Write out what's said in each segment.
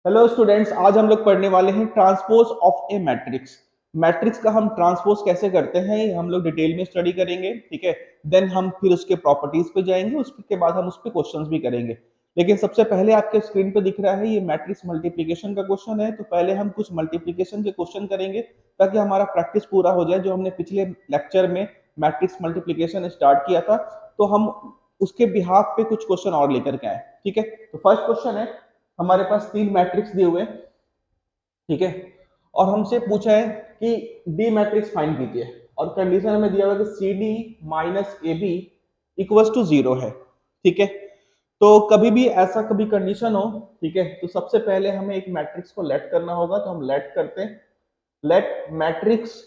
Hello students, आज हम लोग पढ़ने वाले हैं transpose of A matrix. Matrix का हम ट्रांसपोज कैसे करते हैं ये हम लोग डिटेल में स्टडी करेंगे। ठीक है, देन हम फिर उसके प्रॉपर्टीज पे जाएंगे, उसके बाद हम उस पे क्वेश्चंस भी करेंगे। लेकिन सबसे पहले आपके स्क्रीन पे दिख रहा है ये मैट्रिक्स मल्टीप्लिकेशन का क्वेश्चन है, तो पहले हम कुछ मल्टीप्लिकेशन के क्वेश्चन करेंगे ताकि हमारा प्रैक्टिस पूरा हो जाए। जो हमने पिछले लेक्चर में मैट्रिक्स मल्टीप्लिकेशन स्टार्ट किया था, तो हम उसके बिहाफ पे कुछ क्वेश्चन और लेकर के आए। ठीक है, तो फर्स्ट क्वेश्चन है, हमारे पास तीन मैट्रिक्स दिए हुए हैं। ठीक है, और हमसे पूछा है कि डी मैट्रिक्स फाइंड कीजिए, और कंडीशन हमें दिया हुआ है कि C D minus A B equal to zero है। ठीक है, तो कभी भी ऐसा कभी कंडीशन हो, ठीक है, तो सबसे पहले हमें एक मैट्रिक्स को लेट करना होगा। तो हम लेट करते हैं, लेट मैट्रिक्स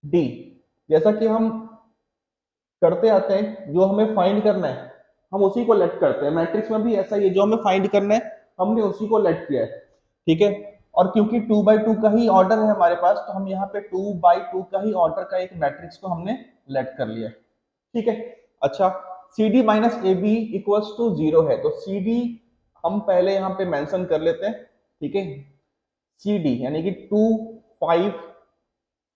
डी। जैसा कि हम करते आते हैं, जो हमें फाइंड करना है हम उसी को लेट करते हैं। मैट्रिक्स में भी ऐसा ही है, जो हमें फाइंड करना है हमने उसी को लेट किया है। ठीक है, और क्योंकि 2 by 2 का ही ऑर्डर है हमारे पास, तो हम यहाँ पे 2 by 2 का ही ऑर्डर का एक मैट्रिक्स को हमने लेट कर लिया है। ठीक है, अच्छा, C D minus A B equals to zero है, तो सी डी हम पहले यहाँ पे मेंशन कर लेते हैं। ठीक है, सी डी यानी कि 2 5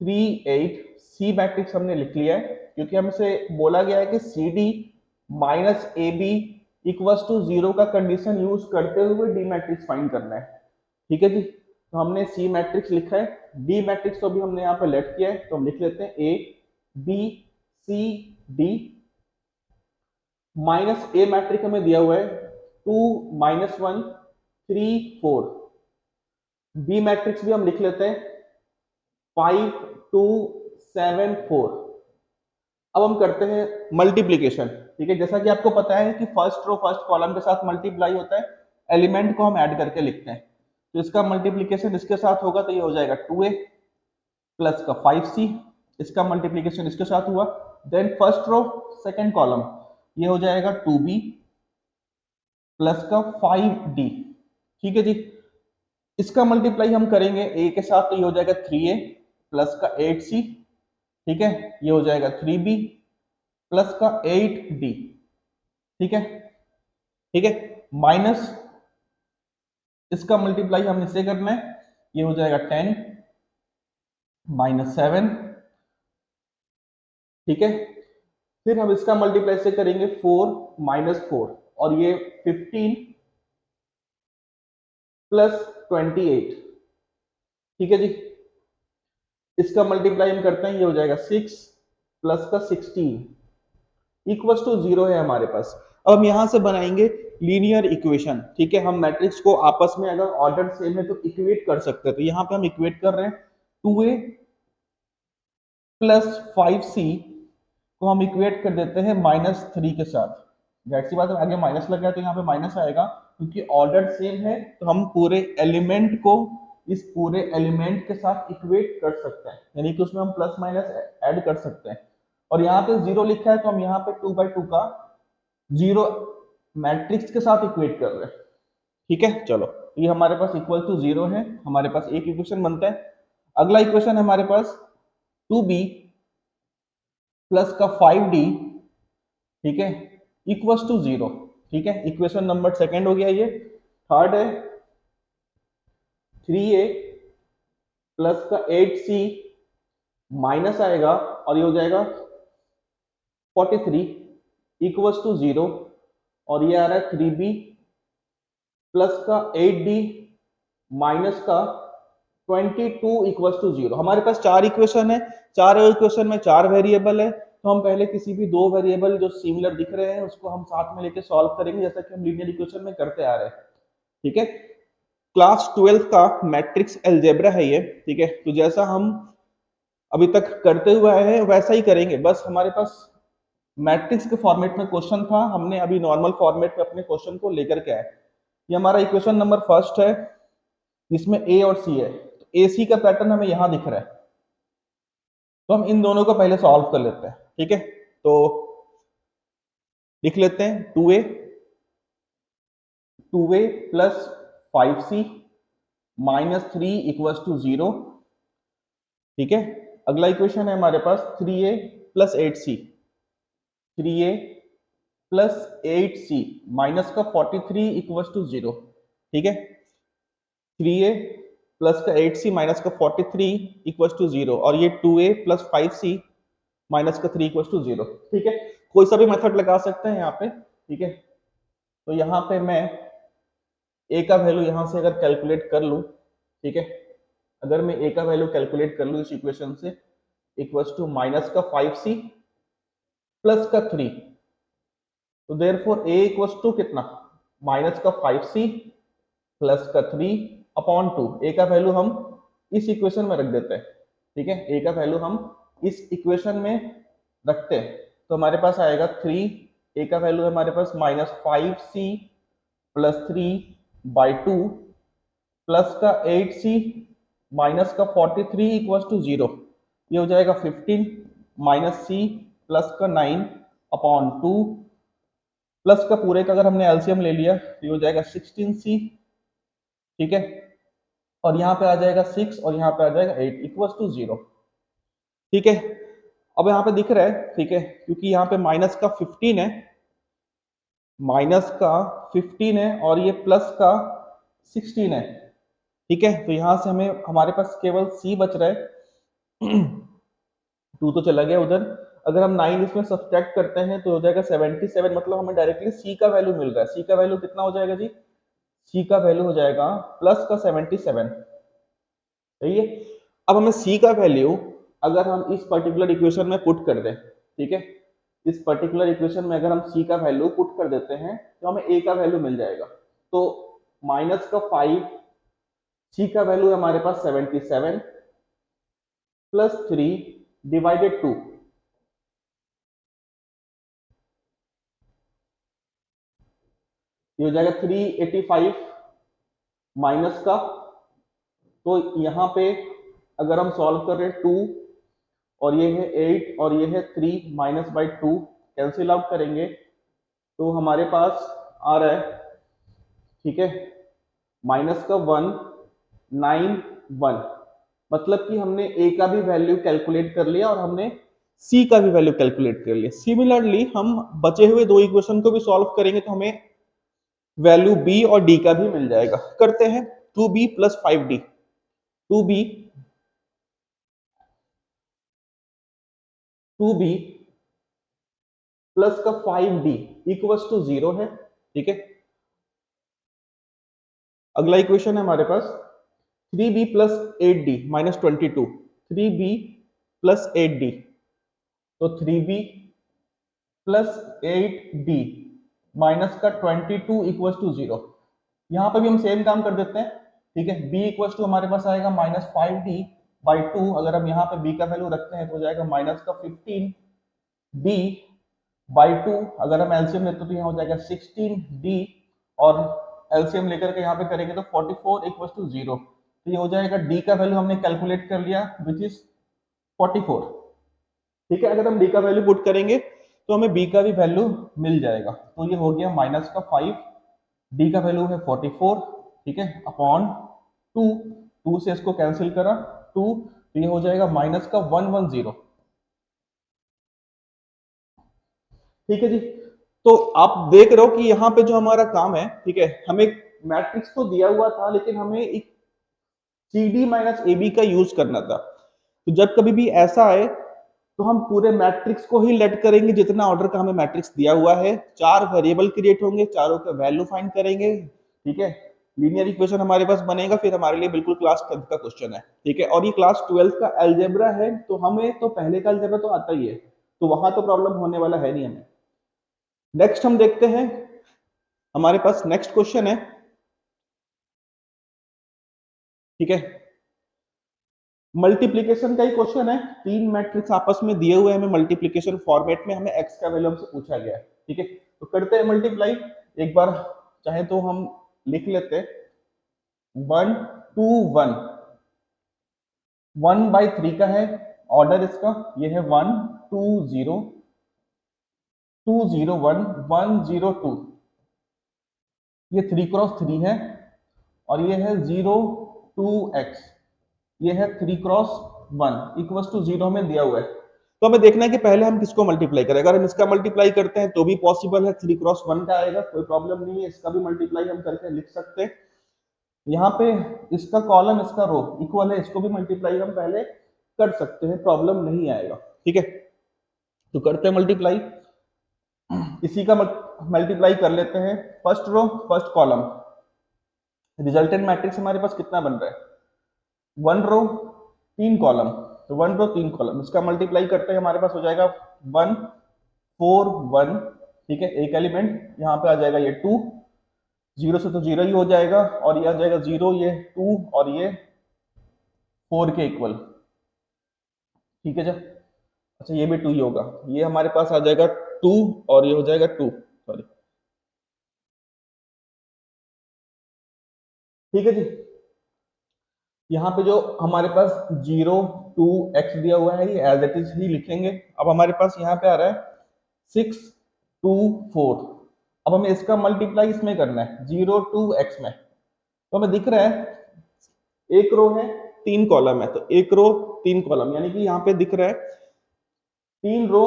3 8 सी मैट्रिक्स हमने लिख लिया है, क्योंकि हमसे बोला गया है कि C D minus A B equals to zero का कंडीशन यूज करते हुए डी मैट्रिक्स फाइंड करना है। ठीक है जी, तो हमने सी मैट्रिक्स लिखा है, डी मैट्रिक्स को भी हमने यहाँ पे लेट किया है, तो हम लिख लेते हैं A B C D. Minus A matrix हमें दिया हुआ है 2 - 1 3 4। बी मैट्रिक्स भी हम लिख लेते हैं 5 2 7 4। अब हम करते हैं मल्टीप्लीकेशन। ठीक है, जैसा कि आपको पता है कि फर्स्ट रो फर्स्ट कॉलम के साथ मल्टीप्लाई होता है, एलिमेंट को हम ऐड करके लिखते हैं। तो इसका मल्टीप्लीकेशन इसके साथ होगा, तो ये हो जाएगा 2a प्लस का 5c। इसका मल्टीप्लीकेशन इसके साथ हुआ, then first row second column ये हो जाएगा 2b प्लस का 5d। ठीक है जी, इसका मल्टीप्लाई हम करेंगे a के साथ, तो ये हो जाएगा 3a प्लस का 8c। ठीक है, ये हो जाएगा 3b प्लस का 8d। ठीक है, ठीक है, माइनस इसका मल्टीप्लाई हम इससे करना है, ये हो जाएगा 10 -7। ठीक है, फिर हम इसका मल्टीप्लाई से करेंगे 4 - 4, और ये 15 प्लस 28। ठीक है जी, इसका मल्टीप्लाई हम करते हैं, ये हो जाएगा 6 प्लस का 16 इक्वल्स टू जीरो है हमारे पास। अब हम यहां से बनाएंगे लीनियर इक्वेशन। ठीक है, हम मैट्रिक्स को आपस में अगर ऑर्डर सेम है तो इक्वेट कर सकते हैं, तो यहाँ पे हम इक्वेट कर रहे हैं 2a प्लस 5c को हम इक्वेट कर देते हैं -3 के साथ। जाहिर सी बात है, आगे माइनस लग गया तो यहाँ पे माइनस आएगा, क्योंकि ऑर्डर सेम है तो हम पूरे एलिमेंट को इस पूरे एलिमेंट के साथ इक्वेट कर सकते हैं, यानी कि उसमें हम प्लस माइनस ऐड कर सकते हैं। और यहाँ पे जीरो लिखा है, तो हम यहाँ पे 2 by 2 का जीरो मैट्रिक्स के साथ इक्वेट कर रहे हैं। ठीक है, चलो, ये हमारे पास इक्वल टू जीरो है, हमारे पास एक इक्वेशन बनता है। अगला इक्वेशन है हमारे पास 2b प्लस का 5d। ठीक है, इक्वल्स टू जीरो। ठीक है, इक्वेशन नंबर सेकंड हो गया ये। थर्ड है 3a प्लस का 8c माइनस आएगा, और ये हो जाएगा 43 इक्वल्स टू जीरो, और ये आ रहा है 3b प्लस का 8d माइनस का 22 इक्वल्स टू जीरो। हमारे पास चार इक्वेशन है, चार इक्वेशन में चार वेरिएबल है, तो हम पहले किसी भी दो वेरिएबल जो सिमिलर दिख रहे हैं उसको हम साथ में लेके सॉल्व करेंगे, जैसा कि हम लीनियर इक्वेशन में करते आ रहे हैं। ठीक है, क्लास 12 का मैट्रिक्स अलजेब्रा है ये। ठीक है, तो जैसा हम अभी तक करते हुए आए हैं वैसा ही करेंगे, बस हमारे पास मैट्रिक्स के फॉर्मेट में क्वेश्चन था, हमने अभी नॉर्मल फॉर्मेट में अपने क्वेश्चन को लेकर के आए। ये हमारा इक्वेशन नंबर फर्स्ट है, इसमें ए और सी है, तो ए सी का पैटर्न हमें यहां दिख रहा है, तो हम इन दोनों को पहले सॉल्व कर लेते हैं। ठीक है, तो लिख लेते हैं 2a plus 5c -3 equals to zero. ठीक है, अगला इक्वेशन है हमारे पास 3a plus 8c। 3a plus 8c minus का 43 इक्वल टू 0। ठीक है, 3a प्लस का 8c माइनस का 43 इक्वल टू 0, और ये 2a प्लस 5c माइनस का 3 इक्वल टू 0। ठीक है, कोई सा भी मेथड लगा सकते हैं यहाँ पे। ठीक है, तो यहाँ पे मैं a का वैल्यू यहाँ से अगर कैलकुलेट कर लूँ, ठीक है, अगर मैं a का वैल्यू कैलकुलेट कर लूँ इस इक्वेशन से, इक्वल टू माइनस का 5c प्लस का 3, तो देयरफॉर a इक्वल टू कितना, माइनस का 5c प्लस का 3 अपॉन 2। a का वैल्यू हम इस इक्वेशन में रख देते हैं। ठीक है, a का वैल्यू हम इस इक्वेशन में रखते हैं, तो हमारे पास आएगा 3, a का वैल्यू है हमारे पास minus 5c plus 3 by 2 plus का 8c माइनस का 43 इक्वल टू 0। ये हो जाएगा 15 माइनस c प्लस का 9 अपॉन 2 प्लस का पूरे का अगर हमने एलसीएम ले लिया तो ये हो जाएगा 16c। ठीक है, और यहाँ पे आ जाएगा 6 और यहाँ पे आ जाएगा 8 इक्वल टू 0। ठीक है, अब यहाँ पे दिख रहा है, ठीक है, क्योंकि यहाँ पे माइनस का 15 है, माइनस का 15 है और ये प्लस का 16 है। ठीक है, तो यहाँ से हमें हमारे पास केवल c बच रहा है 2 तो चला गया उधर। अगर हम 9 इसमें सब्सट्रैक्ट करते हैं तो हो जाएगा 77, मतलब हमें डायरेक्टली c का वैल्यू मिल रहा है। c का वैल्यू कितना हो जाएगा जी, c का वैल्यू हो जाएगा प्लस का 77। सही है, अब हमें c का वैल्यू अगर हम इस पर्टिकुलर इक्वेशन में पुट कर दें, ठीक है, इस पर्टिकुलर इक्वेशन में अगर हम c का वैल्यू पुट कर देते हैं तो हमें a का वैल्यू मिल जाएगा। तो माइनस का 5, c का वैल्यू है हमारे पास 77 प्लस 3 डिवाइडेड 2, ये हो जाएगा 385 माइनस का, तो यहाँ पे अगर हम सॉल्व कर रहे हैं 2 और ये है 8 और ये है 3 माइनस बाई 2 कैंसिल आउट करेंगे तो हमारे पास आ रहा है, ठीक है, माइनस का 191, मतलब कि हमने a का भी वैल्यू कैलकुलेट कर लिया और हमने c का भी वैल्यू कैलकुलेट कर लिया। सिमिलरली हम बचे हुए दो इक्वेशन को भी सॉल्व करेंगे तो हमें वैल्यू b और d का भी मिल जाएगा। करते हैं 2b plus 5d, 2b 2b plus का 5d इक्वल्स टू 0 है। ठीक है, अगला इक्वेशन है हमारे पास 3b plus 8d minus 22, 3b plus 8d, तो 3b प्लस 8d माइनस का 22 इक्वल्स टू 0। यहाँ पर भी हम सेम काम कर देते हैं। ठीक है, b इक्वल्स टू हमारे पास आएगा माइनस 5d बाई 2, अगर हम यहाँ पे b का वैल्यू रखते हैं तो हो जाएगा माइनस का 15d बाई 2, अगर हम एलसीएम लेते तो यहाँ हो जाएगा 16d और एलसीएम लेकर के यहाँ पे करेंगे तो 44 इक्वल्स टू 0। तो ये हो जाएगा d का वैल्यू हमने कैलकुलेट कर लिया विच इज 44। ठीक है, अगर हम d का वैल्यू पुट करेंगे तो हमें b का भी वैल्यू मिल जाएगा। तो ये हो गया माइनस का 5, d का वैल्यू है 44, ठीक है, अपॉन 2, 2 से इसको कैंसिल करा 2, तो ये हो जाएगा माइनस का 110। ठीक है जी, तो आप देख रहे हो कि यहाँ पे जो हमारा काम है, ठीक है, हमें मैट्रिक्स तो दिया हुआ था लेकिन हमें एक C D minus A B का यूज करना था। तो जब कभी भी ऐसा आए तो हम पूरे मैट्रिक्स को ही लेट करेंगे जितना ऑर्डर का हमें मैट्रिक्स दिया हुआ है। 4 वेरिएबल क्रिएट होंगे, चारों का वैल्यू फाइंड करेंगे। ठीक है, लीनियर इक्वेशन हमारे पास बनेगा, फिर हमारे लिए बिल्कुल क्लास 10th का क्वेश्चन है। ठीक है, और ये क्लास 12th का अलजेब्रा है, तो हमें तो पहले का अलजेब्रा तो आता ही है, तो वहां तो प्रॉब्लम होने वाला है नहीं हमें। नेक्स्ट हम देखते हैं, हमारे पास नेक्स्ट क्वेश्चन है। ठीक है, मल्टीप्लीकेशन का ही क्वेश्चन है। 3 मैट्रिक्स आपस में दिए हुए हैं हमें मल्टीप्लीकेशन फॉर्मेट में, हमें एक्स का वैल्यू हमसे पूछा गया है। ठीक है, तो करते हैं मल्टीप्लाई। एक बार चाहे तो हम लिख लेते हैं 1 2 1, 1/3 का है ऑर्डर इसका, ये है 1 2 0 2 0 1 1 0 2, ये 3 क्रॉस 3 है, और ये है 0 2 x, ये है 3 क्रॉस 1 इक्वल टू 0 में दिया हुआ है। तो हमें देखना है कि पहले हम किसको मल्टीप्लाई करें। अगर हम इसका मल्टीप्लाई करते हैं तो भी पॉसिबल है, 3 क्रॉस 1 का आएगा, कोई प्रॉब्लम नहीं है, इसका भी मल्टीप्लाई हम करके लिख सकते हैं। यहाँ पे इसका कॉलम इसका रो इक्वल है, इसको भी मल्टीप्लाई हम पहले कर सकते हैं, प्रॉब्लम नहीं आएगा। ठीक है, तो करते हैं मल्टीप्लाई, इसी का मल्टीप्लाई कर लेते हैं। First row first column, resultant matrix हमारे पास कितना बन रहा है, 1 रो 3 कॉलम, तो 1 रो 3 कॉलम, इसका मल्टीप्लाई करते हैं हमारे पास हो जाएगा 1 4 1। ठीक है, एक एलिमेंट यहाँ पे आ जाएगा ये 2, जीरो से तो जीरो ही हो जाएगा, और ये आ जाएगा 0, ये 2 और ये 4 के इक्वल। ठीक है जी, अच्छा ये भी 2 ही होगा, ये हमारे पास आ जाएगा 2 और ये हो जाएगा 2, सॉरी। ठीक है जी, यहाँ पे जो हमारे पास 0 2 x दिया हुआ है ये एज इट इज ही लिखेंगे। अब हमारे पास यहाँ पे आ रहा है 6 2 4, अब हमें इसका मल्टीप्लाई इसमें करना है 0 2 x में, तो हमें दिख रहा है एक रो है 3 कॉलम है, तो एक रो 3 कॉलम, यानी कि यहाँ पे दिख रहा है 3 रो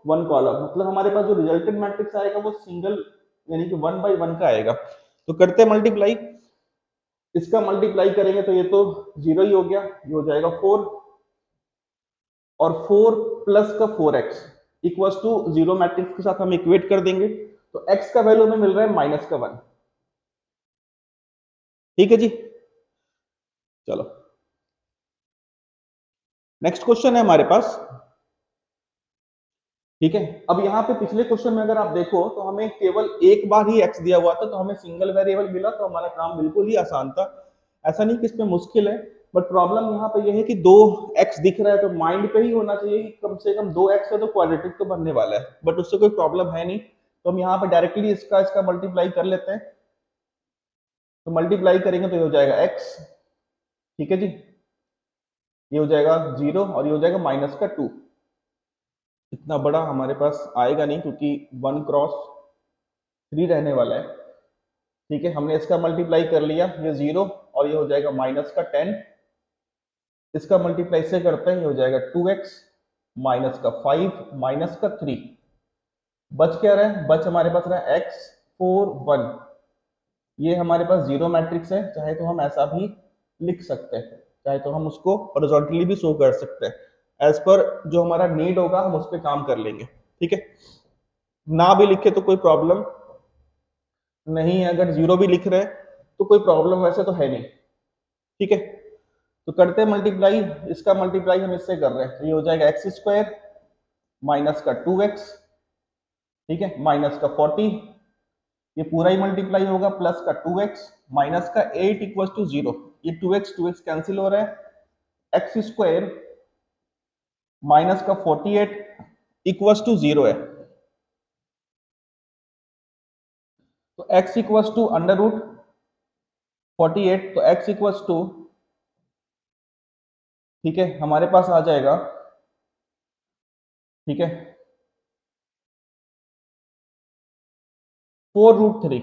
1 कॉलम, मतलब हमारे पास जो रिजल्टेंट मैट्रिक्स आएगा वो सिंगल यानी कि 1 बाई 1 का आएगा। तो करते हैं मल्टीप्लाई, इसका मल्टीप्लाई करेंगे तो ये तो 0 ही हो गया, ये हो जाएगा 4, और 4 प्लस का 4x इक्वल्स टू 0 मैट्रिक्स के साथ हम इक्वेट कर देंगे, तो x का वैल्यू हमें मिल रहा है -1। ठीक है जी, चलो नेक्स्ट क्वेश्चन है हमारे पास। ठीक है, अब यहाँ पे पिछले क्वेश्चन में अगर आप देखो तो हमें केवल एक बार ही x दिया हुआ था, तो हमें सिंगल वेरिएबल मिला, तो हमारा काम बिल्कुल ही आसान था। ऐसा नहीं कि इसमें मुश्किल है, बट प्रॉब्लम यहाँ पे ये है कि 2x दिख रहा है, तो माइंड पे ही होना चाहिए कि कम से कम 2x है तो क्वाड्रेटिक तो बनने वाला है, बट उससे कोई प्रॉब्लम है नहीं। तो हम यहाँ पे डायरेक्टली इसका इसका मल्टीप्लाई कर लेते हैं, तो मल्टीप्लाई करेंगे तो ये हो जाएगा x। ठीक है जी, ये हो जाएगा 0 और ये हो जाएगा -2। इतना बड़ा हमारे पास आएगा नहीं क्योंकि 1 क्रॉस 3 रहने वाला है। ठीक है, हमने इसका मल्टीप्लाई कर लिया, ये 0 और ये हो जाएगा -10, इसका मल्टीप्लाई से करते हैं, ये हो जाएगा 2x -5 -3, बच क्या रहा है, बच हमारे पास रहा है x 4 1। ये हमारे पास 0 मैट्रिक्स है, चाहे तो हम ऐसा भी लिख सकते हैं, चाहे तो हम उसको हॉरिजॉन्टली भी शो कर सकते हैं, एज पर जो हमारा नीड होगा हम उस पर काम कर लेंगे। ठीक है, ना भी लिखे तो कोई प्रॉब्लम नहीं है, अगर 0 भी लिख रहे हैं तो कोई प्रॉब्लम वैसे तो है नहीं। ठीक है, तो करते हैं मल्टीप्लाई, इसका मल्टीप्लाई हम इससे कर रहे हैं, तो ये हो जाएगा x² माइनस का 2x, ठीक है, माइनस का 40, ये पूरा ही मल्टीप्लाई होगा, प्लस का 2x माइनस का 8 इक्वल टू 0, ये 2x कैंसिल हो रहा है, x² माइनस का 48 इक्वल टू 0 है, तो x equal to under root 48, तो x इक्वल टू, ठीक है, हमारे पास आ जाएगा, ठीक है, 4√3,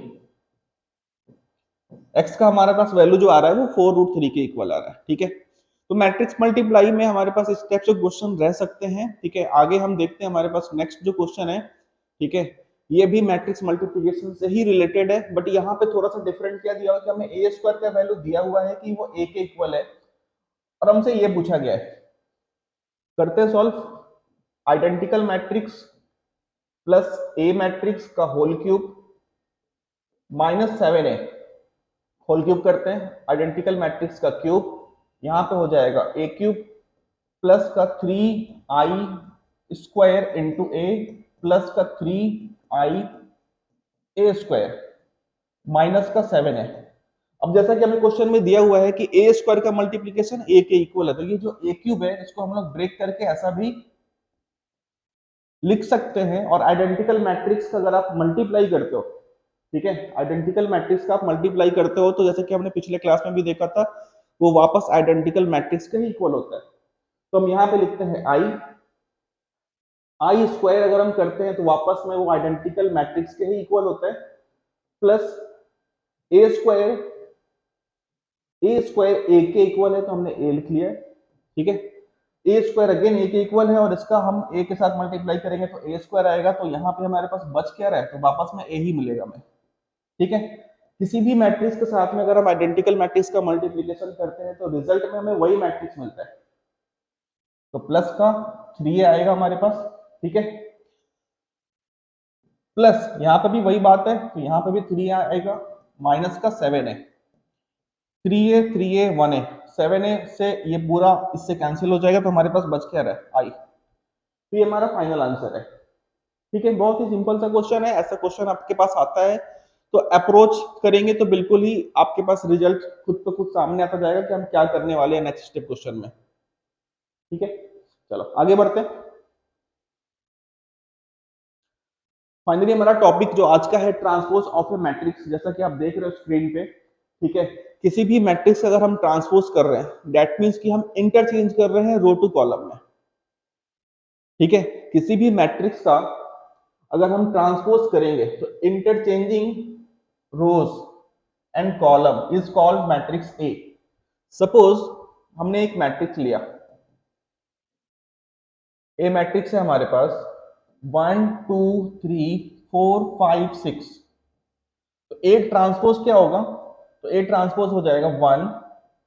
x का हमारे पास वैल्यू जो आ रहा है वो 4√3 के इक्वल आ रहा है। ठीक है, तो मैट्रिक्स मल्टीप्लाई में हमारे पास इस टाइप से क्वेश्चन रह सकते हैं। ठीक है, आगे हम देखते हैं हमारे पास नेक्स्ट जो क्वेश्चन है। ठीक है, ये भी मैट्रिक्स मल्टीप्लिकेशन से ही रिलेटेड है, बट यहाँ पे थोड़ा सा डिफरेंट क्या दिया हुआ है कि हमें a² का वैल्यू दिया हुआ है कि वो a के इक्वल है, और हमसे ये पूछा गया है, करते हैं solve, identical matrix plus a matrix का whole cube -7a whole cube करते हैं, आइडेंटिकल मैट्रिक्स का क्यूब, यहाँ पे हो जाएगा a³ प्लस का 3i² इंटू a प्लस का 3i² माइनस का 7 है। अब जैसा कि हमें क्वेश्चन में दिया हुआ है कि a² का मल्टीप्लीकेशन a के इक्वल है, तो ये जो a³ है इसको हम लोग ब्रेक करके ऐसा भी लिख सकते हैं, और आइडेंटिकल मैट्रिक्स का अगर आप मल्टीप्लाई करते हो, ठीक है, आइडेंटिकल मैट्रिक्स का आप मल्टीप्लाई करते हो तो जैसे कि हमने पिछले क्लास में भी देखा था, वो वापस आइडेंटिकल मैट्रिक्स के ही इक्वल होता है। तो हम यहाँ पे लिखते हैं i² अगर हम करते हैं तो वापस में वो आइडेंटिकल मैट्रिक्स के ही इक्वल होता है, प्लस a² a के इक्वल है तो हमने a लिख लिया है। ठीक है, ए स्क्वायर अगेन ए के इक्वल है और इसका हम ए के साथ मल्टीप्लाई करेंगे तो ए स्क्वायर आएगा, तो यहाँ पे हमारे पास बच क्या रहा है, तो वापस में ए ही मिलेगा हमें। ठीक है, किसी भी मैट्रिक्स के साथ में अगर हम आइडेंटिकल मैट्रिक्स का मल्टीप्लीकेशन करते हैं तो रिजल्ट में हमें वही मैट्रिक्स मिलता है, तो प्लस का 3 आएगा हमारे पास। ठीक है, प्लस यहाँ पे भी वही बात है, तो यहाँ पे भी 3 आएगा, माइनस का 7 है, 3a 3a 1a 7a से ये पूरा इससे कैंसिल हो जाएगा, तो हमारे पास बच क्या रहा है आई, तो ये हमारा फाइनल आंसर है। ठीक है, बहुत ही सिंपल सा क्वेश्चन है, ऐसा क्वेश्चन आपके पास आता है तो अप्रोच करेंगे तो बिल्कुल ही आपके पास रिजल्ट खुद पे खुद सामने आता जाएगा कि हम क्या करने वाले हैं नेक्स्ट स्टेप क्वेश्चन में। ठीक है, चलो आगे बढ़ते हैं। फाइनली हमारा टॉपिक जो आज का है, ट्रांसपोज ऑफ ए मैट्रिक्स, जैसा कि आप देख रहे हो स्क्रीन पे। ठीक है, किसी भी मैट्रिक्स अगर हम ट्रांसपोज कर रहे हैं दैट मीन्स कि हम इंटरचेंज कर रहे हैं रो टू कॉलम में। ठीक है, किसी भी मैट्रिक्स का अगर हम ट्रांसपोज करेंगे तो interchanging rows and column is called matrix A. Suppose हमने एक मैट्रिक्स लिया, ए मैट्रिक्स है हमारे पास 1 2 3 4 5 6, तो ए ट्रांसपोज क्या होगा, तो ए ट्रांसपोज हो जाएगा 1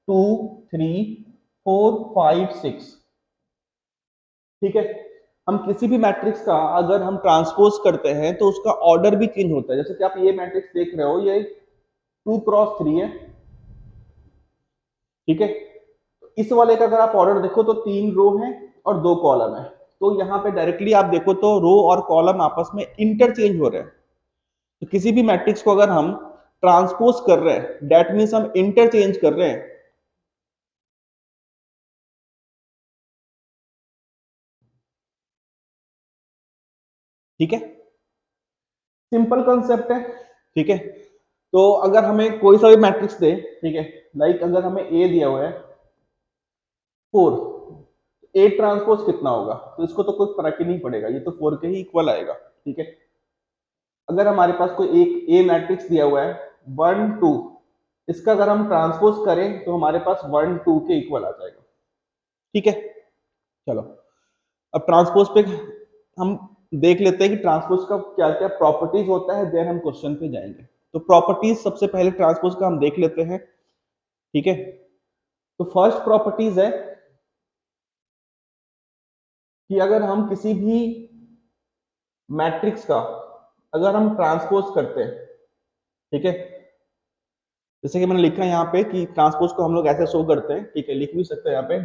2 3 4 5 6। ठीक है, हम किसी भी मैट्रिक्स का अगर हम ट्रांसपोज करते हैं तो उसका ऑर्डर भी चेंज होता है, जैसे कि आप ये मैट्रिक्स देख रहे हो, ये 2 क्रॉस 3 है। ठीक है, इस वाले का अगर आप ऑर्डर देखो तो 3 रो है और 2 कॉलम है, तो यहाँ पे डायरेक्टली आप देखो तो रो और कॉलम आपस में इंटरचेंज हो रहे हैं। तो किसी भी मैट्रिक्स को अगर हम ट्रांसपोज कर रहे हैं दैट मीन्स हम इंटरचेंज कर रहे हैं। ठीक है, सिंपल कंसेप्ट है। ठीक है, तो अगर हमें कोई सा भी मैट्रिक्स दे, ठीक है, लाइक अगर हमें ए दिया हुआ है 4, ए ट्रांसपोज कितना होगा, तो इसको तो कोई फर्क ही नहीं पड़ेगा, ये तो 4 के ही इक्वल आएगा। ठीक है, अगर हमारे पास कोई एक ए मैट्रिक्स दिया हुआ है 1 2, इसका अगर हम ट्रांसपोज करें तो हमारे पास 1 2 के इक्वल आ जाएगा। ठीक है, चलो अब ट्रांसपोज पे हम देख लेते हैं कि ट्रांसपोज का क्या क्या प्रॉपर्टीज होता है, देन हम क्वेश्चन पे जाएंगे। तो प्रॉपर्टीज सबसे पहले ट्रांसपोज का हम देख लेते हैं। ठीक है, तो फर्स्ट प्रॉपर्टीज है कि अगर हम किसी भी मैट्रिक्स का अगर हम ट्रांसपोज करते हैं, ठीक है, जैसे कि मैंने लिखा है यहाँ पे कि ट्रांसपोज को हम लोग ऐसे शो करते हैं। ठीक है, लिख भी सकते हैं यहाँ पे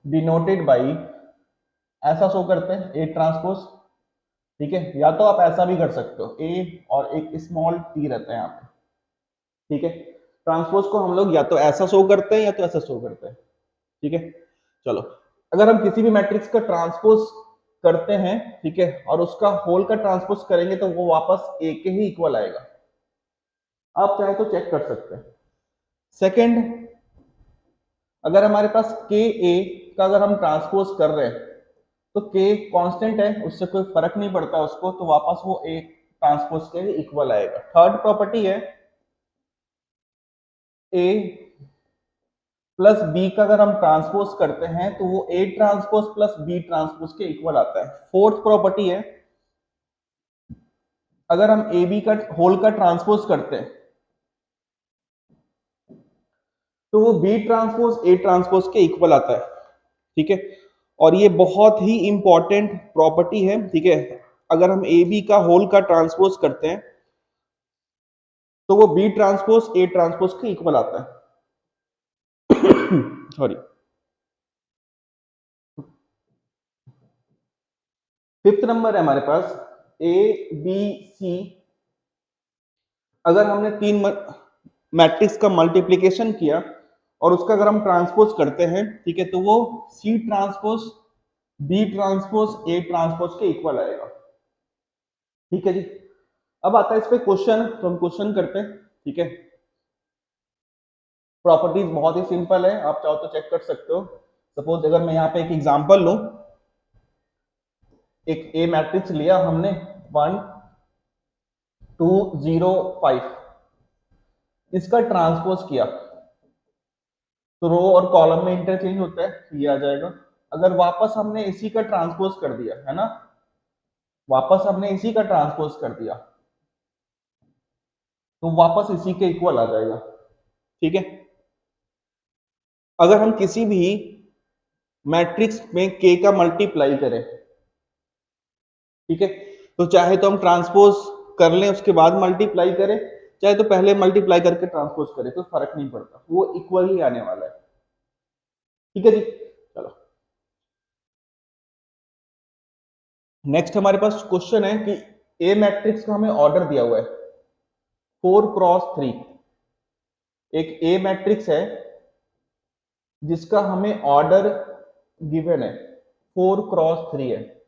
डिनोटेड बाई ऐसा शो करते हैं ए ट्रांसपोज। ठीक है, या तो आप ऐसा भी कर सकते हो, ए और एक स्मॉल टी रहता है यहाँ पे। ठीक है, ट्रांसपोज को हम लोग या तो ऐसा शो करते हैं या तो ऐसा शो करते हैं। ठीक है, चलो अगर हम किसी भी मैट्रिक्स का ट्रांसपोज करते हैं, ठीक है, और उसका होल का ट्रांसपोज करेंगे तो वो वापस ए के ही इक्वल आएगा, आप चाहे तो चेक कर सकते हैं। सेकंड, अगर हमारे पास के ए का अगर हम ट्रांसपोज कर रहे हैं तो के कांस्टेंट है, उससे कोई फर्क नहीं पड़ता उसको, तो वापस वो ए ट्रांसपोज के इक्वल आएगा। थर्ड प्रॉपर्टी है ए प्लस बी का अगर हम ट्रांसपोज करते हैं तो वो A transpose plus B transpose के इक्वल आता है। फोर्थ प्रॉपर्टी है अगर हम ए बी का होल का ट्रांसपोज करते हैं तो वो बी ट्रांसपोज ए ट्रांसपोज के इक्वल आता है। ठीक है, और ये बहुत ही इंपॉर्टेंट प्रॉपर्टी है। ठीक है, अगर हम ए बी का होल का ट्रांसपोज करते हैं तो वो बी ट्रांसपोज ए ट्रांसपोज के इक्वल आता है। सॉरी, फिफ्थ नंबर है हमारे पास ए बी सी, अगर हमने तीन मैट्रिक्स का मल्टीप्लीकेशन किया और उसका अगर हम ट्रांसपोज करते हैं, ठीक है, तो वो C transpose B transpose A transpose के इक्वल आएगा। ठीक है जी, अब आता है इस पे क्वेश्चन, तो हम क्वेश्चन करते हैं। ठीक है, प्रॉपर्टीज बहुत ही सिंपल है, आप चाहो तो चेक कर सकते हो। सपोज अगर मैं यहाँ पे एक एग्जांपल लूं, एक ए मैट्रिक्स लिया हमने 1 2 0 5, इसका ट्रांसपोज किया तो रो और कॉलम में इंटरचेंज होता है, तो ये आ जाएगा। अगर वापस हमने इसी का ट्रांसपोज कर दिया है ना, वापस हमने इसी का ट्रांसपोज कर दिया, तो वापस इसी के इक्वल आ जाएगा। ठीक है, अगर हम किसी भी मैट्रिक्स में के का मल्टीप्लाई करें, ठीक है, तो चाहे तो हम ट्रांसपोज कर लें उसके बाद मल्टीप्लाई करें, चाहे तो पहले मल्टीप्लाई करके ट्रांसपोज करें, तो फर्क नहीं पड़ता, वो इक्वल ही आने वाला है। ठीक है जी, चलो नेक्स्ट हमारे पास क्वेश्चन है कि ए मैट्रिक्स का हमें ऑर्डर दिया हुआ है 4x3। एक ए मैट्रिक्स है जिसका हमें ऑर्डर गिवन है 4x3 है।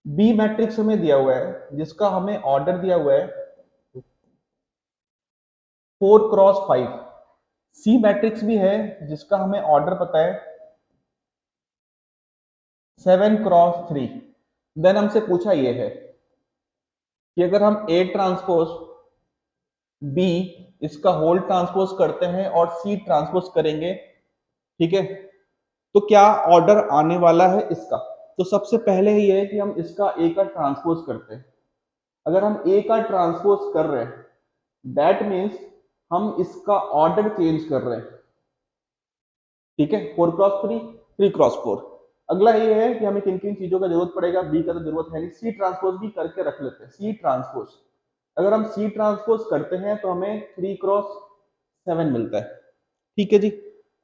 बी मैट्रिक्स हमें दिया हुआ है जिसका हमें ऑर्डर दिया हुआ है 4x5। सी मैट्रिक्स भी है जिसका हमें ऑर्डर पता है 7x3। देन हमसे पूछा यह है कि अगर हम ए ट्रांसपोज बी इसका होल ट्रांसपोज करते हैं और सी ट्रांसपोज करेंगे, ठीक है, तो क्या ऑर्डर आने वाला है इसका। तो सबसे पहले ये है कि हम इसका ए का ट्रांसपोज करते हैं। अगर हम ए का ट्रांसपोज कर रहे हैं दैट मीन्स हम इसका ऑर्डर चेंज कर रहे हैं। ठीक है, 4x3, 3x4। अगला ये है कि हमें किन किन चीजों का जरूरत पड़ेगा, बी का तो जरूरत है नहीं, सी ट्रांसपोज भी करके रख लेते हैं। सी ट्रांसपोज, अगर हम सी ट्रांसपोज करते हैं तो हमें 3x7 मिलता है। ठीक है जी,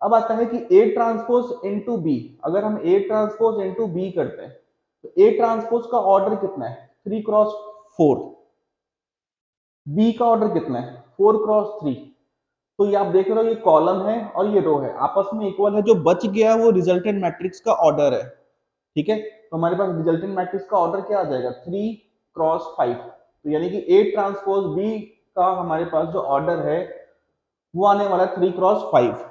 अब आता है कि ए ट्रांसपोज इंटू बी। अगर हम ए ट्रांसपोज इंटू बी करते हैं तो ए ट्रांसपोज का ऑर्डर कितना है 3x4, बी का ऑर्डर कितना है 4x3। तो ये आप देख रहे हो ये कॉलम है और ये रो है आपस में इक्वल है, जो बच गया वो रिजल्टेंट मैट्रिक्स का ऑर्डर है। ठीक है, तो हमारे पास रिजल्टेंट मैट्रिक्स का ऑर्डर क्या आ जाएगा 3x5। तो यानी कि ए ट्रांसपोज बी का हमारे पास जो ऑर्डर है वो आने वाला है 3x5।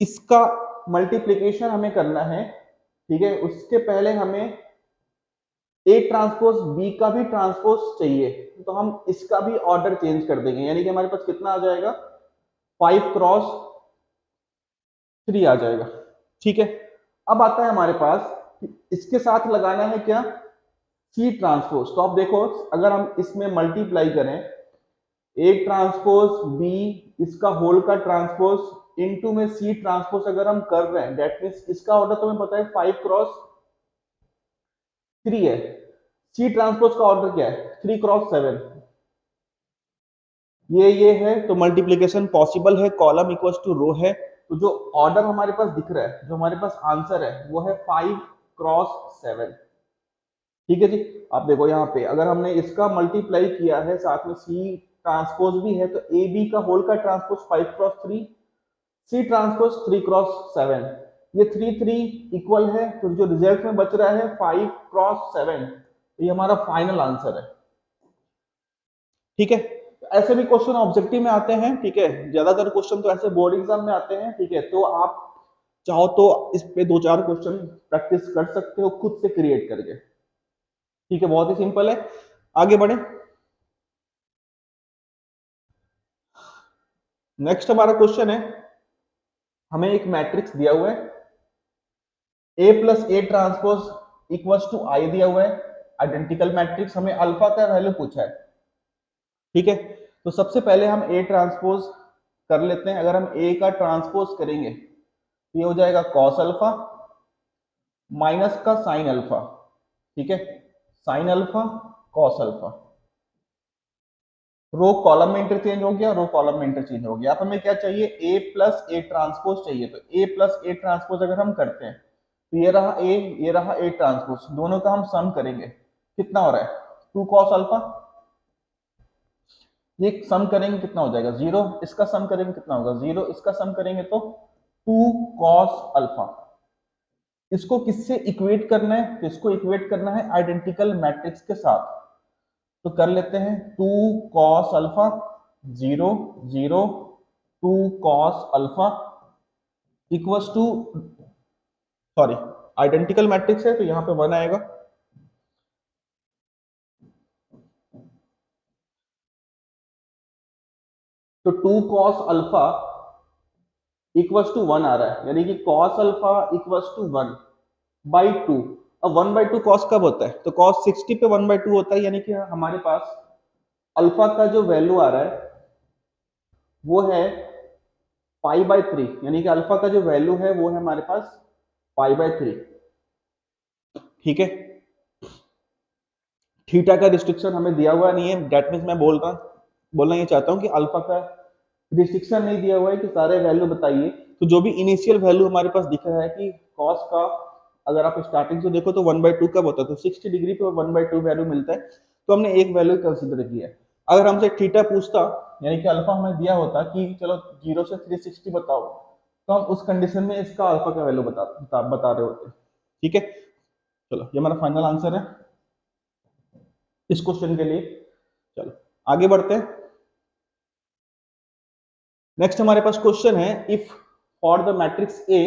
इसका मल्टीप्लीकेशन हमें करना है। ठीक है, उसके पहले हमें ए ट्रांसपोज बी का भी ट्रांसपोज चाहिए, तो हम इसका भी ऑर्डर चेंज कर देंगे, यानी कि हमारे पास कितना आ जाएगा 5x3 आ जाएगा। ठीक है, अब आता है हमारे पास इसके साथ लगाना है क्या सी ट्रांसपोज। तो आप देखो अगर हम इसमें मल्टीप्लाई करें ए ट्रांसपोज बी इसका होल का ट्रांसपोज इनटू में सी ट्रांसपोज अगर हम कर रहे हैं दैट मींस इसका ऑर्डर तुम्हें पता है 5x3 है। सी ट्रांसपोज का ऑर्डर क्या है 3x7। ये है तो मल्टीप्लीकेशन पॉसिबल है, कॉलम इक्वल्स टू रो है, तो जो ऑर्डर हमारे पास दिख रहा है, जो हमारे पास आंसर है वो है 5x7। ठीक है जी, आप देखो यहाँ पे अगर हमने इसका मल्टीप्लाई किया है साथ में सी ट्रांसपोज भी है, तो ए बी का होल का transpose 5x3, C transpose 3x7। ये 3 3 इक्वल है, तो जो रिजल्ट में बच रहा है 5x7, तो ये हमारा फाइनल आंसर है। ठीक है, ऐसे भी क्वेश्चन ऑब्जेक्टिव में आते हैं। ठीक है, ज्यादातर क्वेश्चन तो ऐसे बोर्ड एग्जाम में आते हैं। ठीक है, तो आप चाहो तो इस पे 2 4 क्वेश्चन प्रैक्टिस कर सकते हो खुद से क्रिएट करके। ठीक है, बहुत ही सिंपल है, आगे बढ़े। नेक्स्ट हमारा क्वेश्चन है, हमें एक मैट्रिक्स दिया हुआ है A plus A transpose equals to I दिया हुआ है, आइडेंटिकल मैट्रिक्स, हमें अल्फा का वैल्यू पूछा है। ठीक है, तो सबसे पहले हम ए ट्रांसपोज कर लेते हैं। अगर हम ए का ट्रांसपोज करेंगे तो ये हो जाएगा कॉस अल्फा माइनस का साइन अल्फा। ठीक है, sin alpha cos alpha, row column में इंटरचेंज हो गया, रो कॉलम में इंटरचेंज हो गया। अब हमें क्या चाहिए ए प्लस ए ट्रांसपोज चाहिए, तो ए प्लस ए ट्रांसपोज अगर हम करते हैं तो ये रहा ए, ये रहा ए ट्रांसपोज, दोनों का हम सम करेंगे, कितना हो रहा है 2 कॉस अल्फा। ये सम करेंगे कितना हो जाएगा 0, इसका सम करेंगे कितना होगा 0, इसका सम करेंगे तो 2 कॉस अल्फा। इसको किससे इक्वेट करना है, तो इसको इक्वेट करना है आइडेंटिकल मैट्रिक्स के साथ। तो कर लेते हैं 2 cos alpha 0 0 2 cos alpha equals to, sorry identical matrix है तो यहां पे 1 आएगा। तो 2 कॉस अल्फा इक्वल्स टू 1 आ रहा है, यानी कि कॉस अल्फा इक्वल्स टू 1/2। अब 1/2 कॉस कब होता है? तो कॉस 60 पे 1/2 होता है, यानी कि हमारे पास अल्फा का जो वैल्यू आ रहा है वो है π/3, यानी कि अल्फा का जो वैल्यू है वो है हमारे पास π/3। ठीक है, थीटा का रिस्ट्रिक्शन हमें दिया हुआ नहीं है, डेट मीन्स मैं बोलना ये चाहता हूँ कि अल्फा का रिस्ट्रिक्शन नहीं दिया हुआ है कि सारे वैल्यू बताइए। तो जो भी इनिशियल वैल्यू हमारे पास दिख रहा है कि कॉस का, अगर आप स्टार्टिंग से देखो तो 1/2 कब होता है? तो 60 डिग्री पे 1/2 वैल्यू मिलता है, तो हमने एक वैल्यू कंसिडर किया है। अगर हमसे थीटा पूछता, यानी कि अल्फा हमें दिया होता कि चलो 0 से 360 बताओ, तो हम उस कंडीशन में इसका अल्फा का वैल्यू बता रहे होते। ठीक है, चलो ये हमारा फाइनल आंसर है इस क्वेश्चन के लिए। चलो आगे बढ़ते हैं। नेक्स्ट हमारे पास क्वेश्चन है, if for the matrix A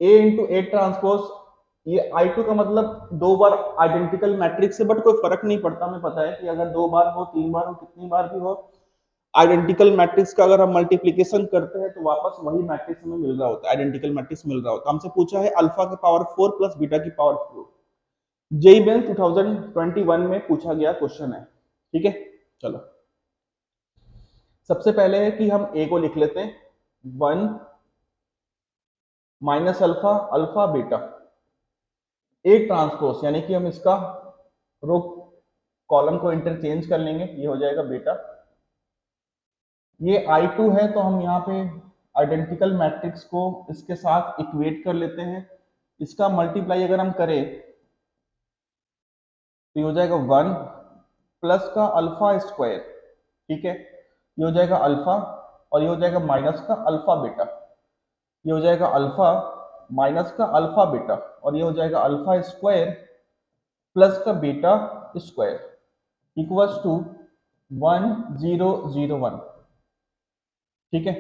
into A transpose, ये I2 का मतलब दो बार आइडेंटिकल मैट्रिक्स है, बट कोई फर्क नहीं पड़ता, हमें पता है कि अगर 2 बार हो, 3 बार हो, कितनी बार भी हो, आइडेंटिकल मैट्रिक्स का अगर हम मल्टीप्लीकेशन करते हैं तो वापस वही मैट्रिक्स हमें मिल रहा होता है, आइडेंटिकल मैट्रिक्स मिल रहा होता है। हमसे पूछा है अल्फा की पावर 4 प्लस बीटा की पावर 4। जेई मेंस 2021 में पूछा गया क्वेश्चन है। ठीक है, चलो सबसे पहले है कि हम ए को लिख लेते हैं, 1 minus alpha alpha beta A transpose, यानी कि हम इसका रो कॉलम को इंटरचेंज कर लेंगे, ये हो जाएगा बेटा। ये I2 है तो हम यहाँ पे आइडेंटिकल मैट्रिक्स को इसके साथ इक्वेट कर लेते हैं। इसका मल्टीप्लाई अगर हम करें तो ये हो जाएगा 1 प्लस का अल्फा स्क्वायर। ठीक है, ये हो जाएगा अल्फा, और ये हो जाएगा माइनस का अल्फा बीटा। ये हो जाएगा अल्फा माइनस का अल्फा बीटा, और ये हो जाएगा अल्फा स्क्वायर प्लस का बीटा स्क्वायर इक्वल्स टू 1001। ठीक है,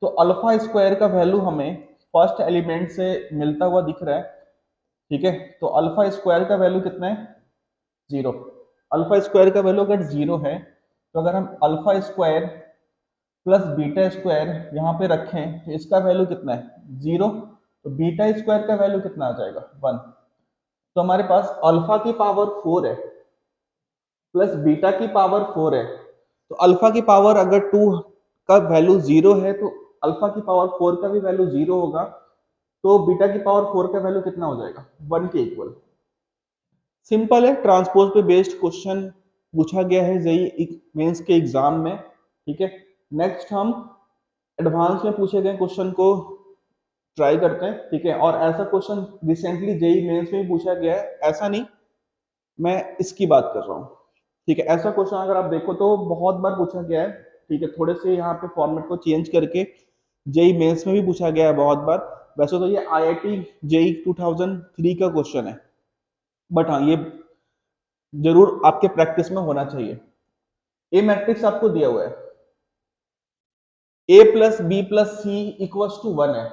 तो अल्फा स्क्वायर का वैल्यू हमें फर्स्ट एलिमेंट से मिलता हुआ दिख रहा है। ठीक है, तो अल्फा स्क्वायर का वैल्यू कितना है? 0। अल्फा स्क्वायर का वैल्यू अगर 0 है, तो अगर हम alpha square plus beta square यहाँ पे रखें तो इसका वैल्यू कितना है? 0। तो बीटा स्क्वायर का वैल्यू कितना आ जाएगा? 1। तो हमारे पास अल्फा की पावर 4 है प्लस बीटा की पावर 4 है, तो अल्फा की पावर अगर 2 का वैल्यू 0 है तो अल्फा की पावर 4 का भी वैल्यू 0 होगा, तो बीटा की पावर 4 का वैल्यू कितना हो जाएगा? 1 के इक्वल। सिंपल है, ट्रांसपोज पे बेस्ड क्वेश्चन पूछा गया है जेईई मेंस के एग्जाम में। ठीक है, नेक्स्ट हम एडवांस में पूछे गए क्वेश्चन को ट्राई करते हैं। ठीक है, और ऐसा क्वेश्चन रिसेंटली जेईई मेंस में भी पूछा गया है, ऐसा नहीं, मैं इसकी बात कर रहा हूँ। ठीक है, ऐसा क्वेश्चन अगर आप देखो तो बहुत बार पूछा गया है। ठीक है, थोड़े से यहाँ पे फॉर्मेट को चेंज करके जेई मेंस में भी पूछा गया है बहुत बार। वैसे तो ये आईआईटी जेई 2003 का क्वेश्चन है, बट हाँ ये जरूर आपके प्रैक्टिस में होना चाहिए। ए मैट्रिक्स आपको दिया हुआ है, A plus B plus C equals to 1 है।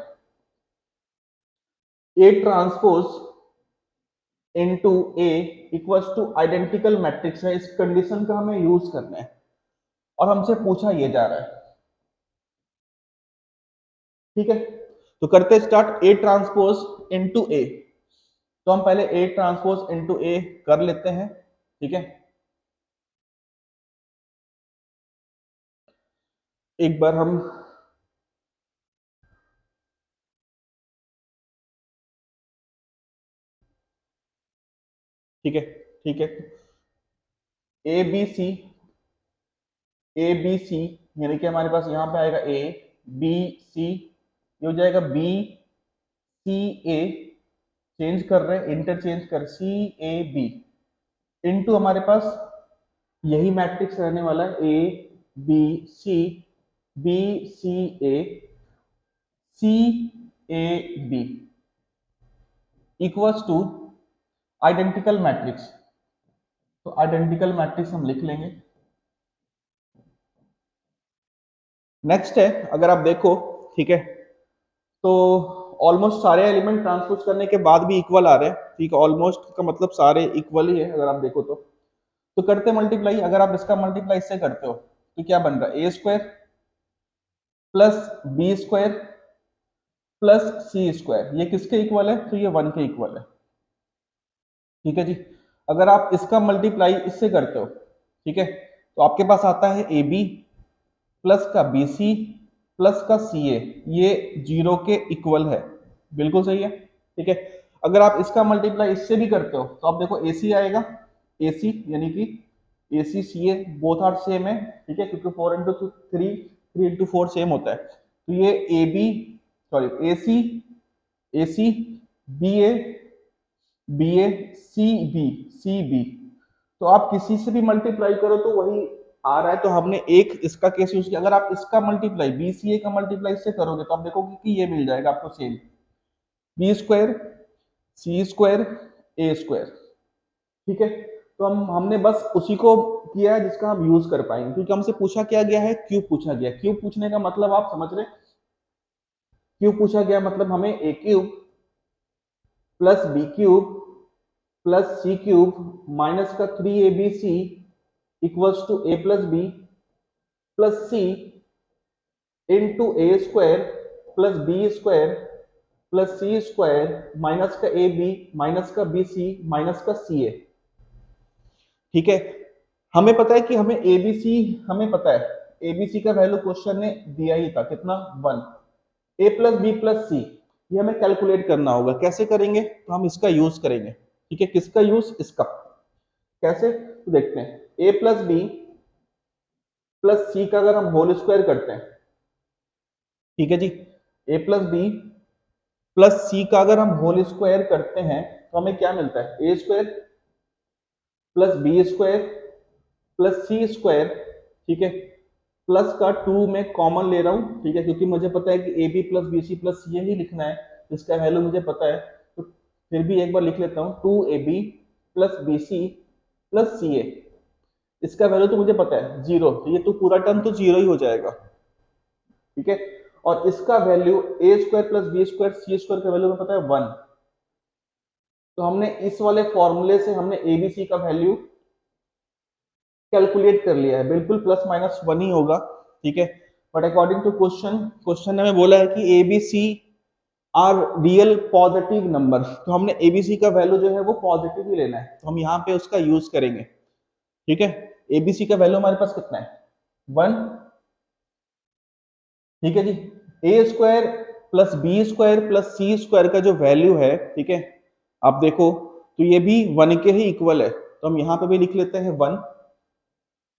A transpose into A equals to identical matrix है, इस कंडीशन का हमें यूज करना है और हमसे पूछा ये जा रहा है। ठीक है, तो करते स्टार्ट ए ट्रांसपोज इनटू ए। तो हम पहले ए ट्रांसपोज इनटू ए कर लेते हैं। ठीक है, एक बार हम ठीक है, ठीक है, A B C, A B सी, यानी कि हमारे पास यहाँ पे आएगा ए बी सी, ये हो जाएगा बी सी ए, चेंज कर रहे हैं, इंटरचेंज कर, सी ए बी इनटू हमारे पास यही मैट्रिक्स रहने वाला है, A B C, B C A, C A B equals to identical matrix. तो आइडेंटिकल मैट्रिक्स हम लिख लेंगे। नेक्स्ट है, अगर आप देखो, ठीक है, तो ऑलमोस्ट सारे एलिमेंट ट्रांसपोज करने के बाद भी इक्वल आ रहे हैं। ठीक है, ऑलमोस्ट का मतलब सारे इक्वल ही है अगर आप देखो तो करते मल्टीप्लाई, अगर आप इसका मल्टीप्लाई इससे करते हो तो क्या बन रहा है? A square plus B square plus C square, ये किसके इक्वल है? तो ये 1 के इक्वल है। ठीक है जी। अगर आप इसका मल्टीप्लाई इससे करते हो, ठीक है, तो आपके पास आता है ए बी प्लस का बी सी प्लस का सी ए, ये 0 के इक्वल है। बिल्कुल सही है। ठीक है। अगर आप इसका मल्टीप्लाई इससे भी करते हो तो आप देखो ए सी आएगा, ए सी यानी कि ए सी सी ए बोथ आर सेम है। ठीक है, क्योंकि 4 इंटू 3, 3 इंटू 4 सेम होता है। तो ये A B, sorry A C B A, B A C B, तो आप किसी से भी मल्टीप्लाई करो तो वही आ रहा है। तो हमने एक इसका केस यूज किया। अगर आप इसका मल्टीप्लाई बी सी ए का मल्टीप्लाई इससे करोगे तो आप देखोगे कि ये मिल जाएगा आपको सेम, बी स्क्वायर सी स्क्वायर ए स्क्वायर। ठीक है। तो हमने बस उसी को किया है जिसका हम यूज कर पाएंगे, क्योंकि हमसे पूछा क्या गया है? क्यूब पूछा गया। क्यूब पूछने का मतलब आप समझ रहे? क्यूब पूछा गया मतलब हमें A cube plus B cube plus C cube minus का 3abc equals to a plus B plus C into A square plus B square plus C square minus का ए बी माइनस का B C minus का C ए। ठीक है। हमें पता है कि हमें एबीसी, हमें पता है एबीसी का वैल्यू क्वेश्चन ने दिया ही था कितना? 1। ए प्लस बी प्लस सी, ये हमें कैलकुलेट करना होगा। कैसे करेंगे? तो हम इसका यूज करेंगे। ठीक है, किसका यूज? इसका। कैसे? तो देखते हैं। ए प्लस बी प्लस सी का अगर हम होल स्क्वायर करते हैं, ठीक है जी, ए प्लस बी प्लस सी का अगर हम होल स्क्वायर करते हैं तो हमें क्या मिलता है? A square plus B square plus C square. ठीक है, प्लस का 2 में कॉमन ले रहा हूं, ठीक है, क्योंकि मुझे पता है कि A B plus B C plus C ही लिखना है, इसका वैल्यू मुझे पता है। तो फिर भी एक बार लिख लेता हूं, 2ab plus B C plus C A, इसका वैल्यू तो मुझे पता है 0, तो ये तो पूरा टर्म तो 0 ही हो जाएगा। ठीक है। और इसका वैल्यू ए स्क्वायर प्लस बी स्क्वायर सी स्क्वायर का वैल्यू में पता है 1। तो हमने इस वाले फॉर्मूले से हमने एबीसी का वैल्यू कैलकुलेट कर लिया है, बिल्कुल प्लस माइनस 1 ही होगा। ठीक है। But according to question, question ने हमें बोला है कि ABC are real positive number, तो हमने एबीसी का वैल्यू जो है वो पॉजिटिव ही लेना है, तो हम यहाँ पे उसका यूज करेंगे। ठीक है। एबीसी का वैल्यू हमारे पास कितना है? 1। ठीक है जी। A square plus B square plus C square का जो वैल्यू है, ठीक है, आप देखो तो ये भी 1 के ही इक्वल है, तो हम यहाँ पे भी लिख लेते हैं 1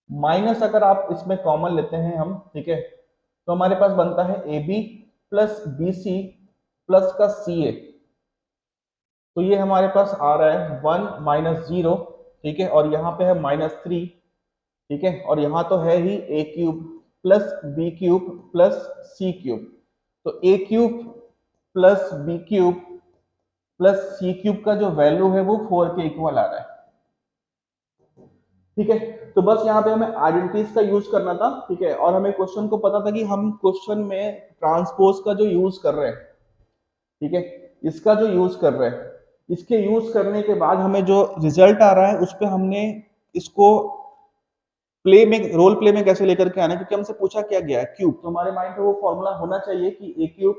माइनस, अगर आप इसमें कॉमन लेते हैं हम, ठीक है, तो हमारे पास बनता है A B plus B C plus का सी ए, तो ये हमारे पास आ रहा है 1 माइनस 0। ठीक है, और यहाँ पे है -3। ठीक है, और यहाँ तो है ही A cube plus B cube plus C cube, तो A cube plus B cube plus C cube का जो वैल्यू है वो 4 के इक्वल आ रहा है। ठीक है, तो बस यहाँ पे हमें आइडेंटिटीज का यूज करना था। ठीक है, और हमें क्वेश्चन को पता था कि हम क्वेश्चन में ट्रांसपोज का जो यूज कर रहे हैं, ठीक है, इसका जो यूज कर रहे हैं, इसके यूज करने के बाद हमें जो रिजल्ट आ रहा है उस पर हमने इसको प्ले में, रोल प्ले में कैसे लेकर के आना है, क्योंकि हमसे पूछा क्या गया है? क्यूब, तो हमारे माइंड में वो फॉर्मूला होना चाहिए कि A cube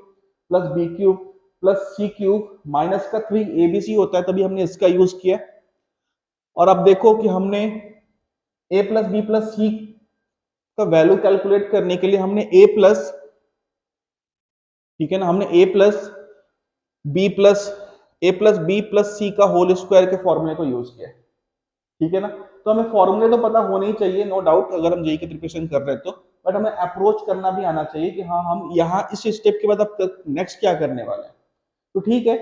plus B cube plus C cube minus का 3abc होता है, तभी हमने इसका यूज किया। और अब देखो कि हमने ए प्लस बी प्लस सी का वैल्यू कैलकुलेट करने के लिए हमने ए प्लस, ठीक है ना, हमने ए प्लस बी प्लस सी का होल स्क्वायर के फॉर्मूले को यूज किया। ठीक है ना, तो हमें फॉर्मूले तो पता होने ही चाहिए, नो डाउट, अगर हम जेई की प्रिपरेशन कर रहे हैं तो, बट हमें अप्रोच करना भी आना चाहिए कि हाँ हम यहाँ इस स्टेप के बाद अब नेक्स्ट क्या करने वाले हैं। तो ठीक है,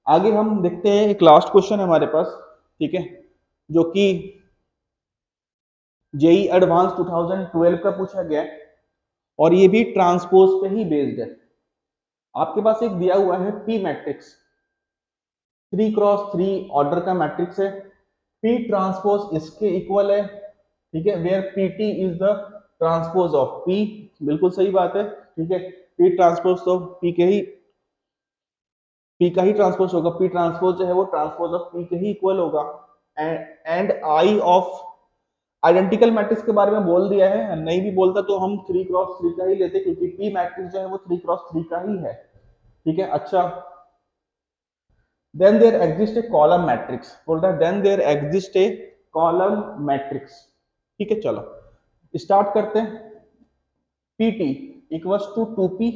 आगे हम देखते हैं। एक लास्ट क्वेश्चन है हमारे पास, ठीक है, जो कि जेई एडवांस 2012 का पूछा गया है, और ये भी ट्रांसपोज पे ही बेस्ड है। आपके पास एक दिया हुआ है पी मैट्रिक्स, 3x3 ऑर्डर का मैट्रिक्स है, पी ट्रांसपोज इसके इक्वल है। ठीक है, where PT is the transpose of P, बिल्कुल सही बात है। ठीक है, पी ट्रांसपोज तो पी का ही ट्रांसपोज होगा, पी ट्रांसपोज जो है वो ट्रांसपोज ऑफ पी के ही इक्वल होगा। एंड आइडेंटिकल मैट्रिक्स के बारे में बोल दिया है, नहीं भी बोलता तो हम 3x3 का ही लेते, क्योंकि पी मैट्रिक्स जो है वो 3x3 का ही है। ठीक है, अच्छा then there exist a column matrix, बोल रहा है then there exist a column matrix. ठीक है, चलो स्टार्ट करते हैं। PT equals to 2p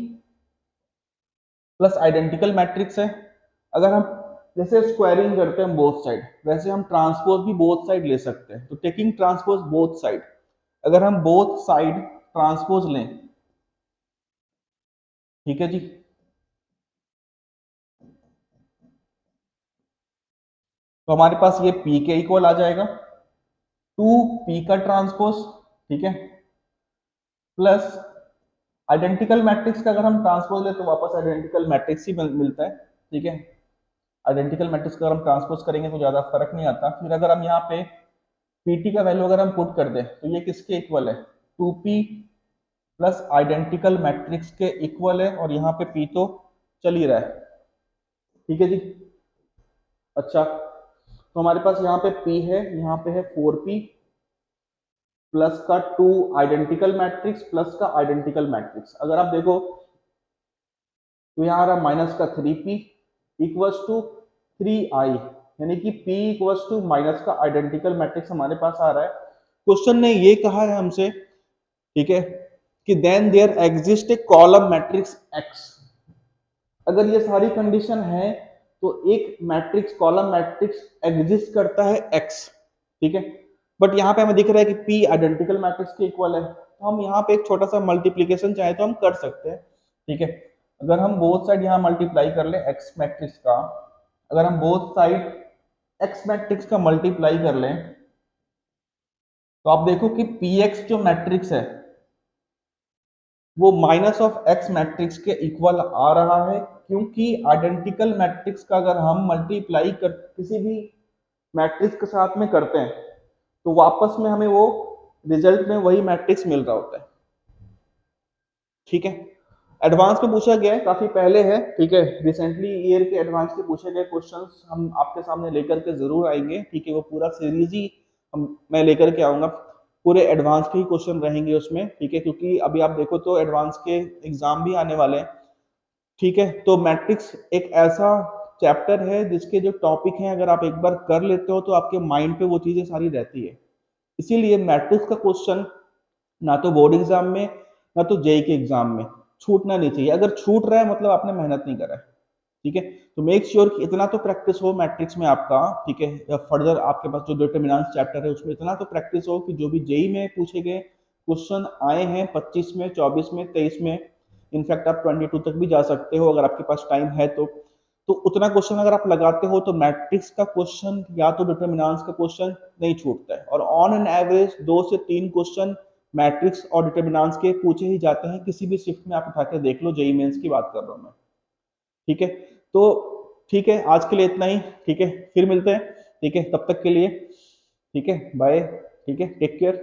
plus identical matrix है। अगर हम जैसे स्क्वायरिंग करते हैं बोथ साइड, वैसे हम ट्रांसपोज भी बोथ साइड ले सकते हैं। तो टेकिंग ट्रांसपोज बोथ साइड, अगर हम बोथ साइड ट्रांसपोज लें, ठीक है जी, तो हमारे पास ये p के इक्वल आ जाएगा 2p का ट्रांसपोज, ठीक है, प्लस आइडेंटिकल मैट्रिक्स का अगर हम ट्रांसपोज ले तो वापस आइडेंटिकल मैट्रिक्स ही मिलता है। ठीक है, आइडेंटिकल मैट्रिक्स का अगर हम ट्रांसपोज करेंगे तो ज्यादा फर्क नहीं आता। फिर अगर हम यहाँ पे पीटी का वैल्यू अगर हम पुट कर दें तो ये किसके इक्वल है, 2p प्लस आइडेंटिकल मैट्रिक्स के इक्वल है, और यहाँ पे p तो चल ही रहा है। ठीक है जी, अच्छा तो हमारे पास यहाँ पे p है, यहाँ पे है 4p प्लस का 2 आइडेंटिकल मैट्रिक्स प्लस का आइडेंटिकल मैट्रिक्स। अगर आप देखो तो यहाँ आ रहा माइनस का 3p इक्वल्स टू 3i, यानी कि p इक्वल्स टू माइनस का आइडेंटिकल मैट्रिक्स हमारे पास आ रहा है। क्वेश्चन ने ये कहा है हमसे, ठीक है, कि then there exist a column matrix x। अगर ये सारी कंडीशन है तो एक मैट्रिक्स कॉलम मैट्रिक्स एग्जिस्ट करता है x। ठीक है, बट यहाँ पे हमें दिख रहा है कि p आइडेंटिकल मैट्रिक्स के इक्वल है, तो हम यहाँ पे एक छोटा सा मल्टीप्लीकेशन चाहे तो हम कर सकते हैं। ठीक है, अगर हम बोथ साइड यहाँ मल्टीप्लाई कर ले x मैट्रिक्स का, अगर हम बोथ साइड x मैट्रिक्स का मल्टीप्लाई कर लें तो आप देखो कि px जो मैट्रिक्स है वो माइनस ऑफ x मैट्रिक्स के इक्वल आ रहा है, क्योंकि आइडेंटिकल मैट्रिक्स का अगर हम मल्टीप्लाई कर किसी भी मैट्रिक्स के साथ में करते हैं तो वापस में हमें वो रिजल्ट में वही मैट्रिक्स मिल रहा होता है। ठीक है, एडवांस में पूछा गया है, काफी पहले है। ठीक है, रिसेंटली ईयर के एडवांस के पूछे गए क्वेश्चंस हम आपके सामने लेकर के जरूर आएंगे। ठीक है, वो पूरा सीरीज ही मैं लेकर के आऊंगा, पूरे एडवांस के ही क्वेश्चन रहेंगे उसमें। ठीक है, क्योंकि अभी आप देखो तो एडवांस के एग्जाम भी आने वाले हैं। ठीक है, तो मैट्रिक्स एक ऐसा चैप्टर है जिसके जो टॉपिक हैं अगर आप एक बार कर लेते हो तो आपके माइंड पे वो चीजें सारी रहती है। इसीलिए मैट्रिक्स का क्वेश्चन ना तो बोर्ड एग्जाम में ना तो जेई के एग्जाम में छूटना नहीं चाहिए। अगर छूट रहा है मतलब आपने मेहनत नहीं करा है। ठीक है, तो मेक श्योर कि इतना तो प्रैक्टिस हो मैट्रिक्स में आपका। ठीक है, या फर्दर आपके पास जो डिटरमिनेंट्स चैप्टर है उसमें इतना तो प्रैक्टिस हो कि जो भी जेई में पूछे गए क्वेश्चन आए हैं 25 में, 24 में, 23 में, इनफैक्ट आप 22 तक भी जा सकते हो अगर आपके पास टाइम है तो उतना क्वेश्चन अगर आप लगाते हो तो मैट्रिक्स का क्वेश्चन या तो डिटरमिनेंट्स का क्वेश्चन नहीं छूटता है। और ऑन एन एवरेज 2 से 3 क्वेश्चन मैट्रिक्स और डिटरमिनेंट्स के पूछे ही जाते हैं, किसी भी शिफ्ट में आप उठा के देख लो, जेई मेंस की बात कर रहा हूं मैं। ठीक है, तो ठीक है, आज के लिए इतना ही। ठीक है, फिर मिलते हैं। ठीक है, तब तक के लिए ठीक है, बाय। ठीक है, टेक केयर।